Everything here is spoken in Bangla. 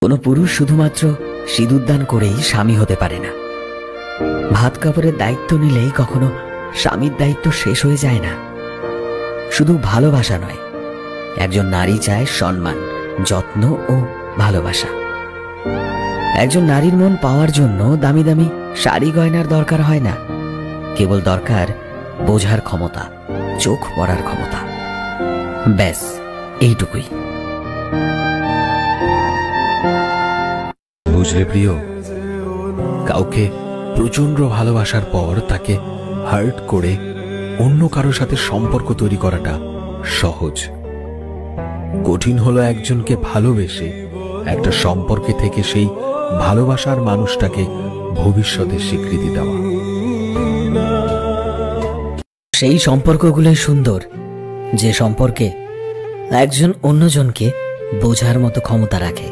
কোনো পুরুষ শুধুমাত্র সিঁদুর দান করেই স্বামী হতে পারে না। ভাত কাপড়ের দায়িত্ব নিলেই কখনো স্বামীর দায়িত্ব শেষ হয়ে যায় না। শুধু ভালোবাসা নয়, একজন নারী চায় সম্মান, যত্ন ও ভালোবাসা। একজন নারীর মন পাওয়ার জন্য দামি দামি শাড়ি গয়নার দরকার হয় না, কেবল দরকার বোঝার ক্ষমতা, চোখ পড়ার ক্ষমতা। ব্যাস এইটুকুই। বুঝলে প্রিয়, কাউকে প্রচন্ড ভালোবাসার পর তাকে হার্ট করে অন্য কারোর সাথে সম্পর্ক তৈরি করাটা সহজ। কঠিন হলো একজনকে ভালোবেসে একটা সম্পর্কে থেকে সেই ভালোবাসার মানুষটাকে ভবিষ্যতে স্বীকৃতি দেওয়া। সেই সম্পর্কগুলোই সুন্দর, যে সম্পর্কে একজন অন্যজনকে বোঝার মতো ক্ষমতা রাখে।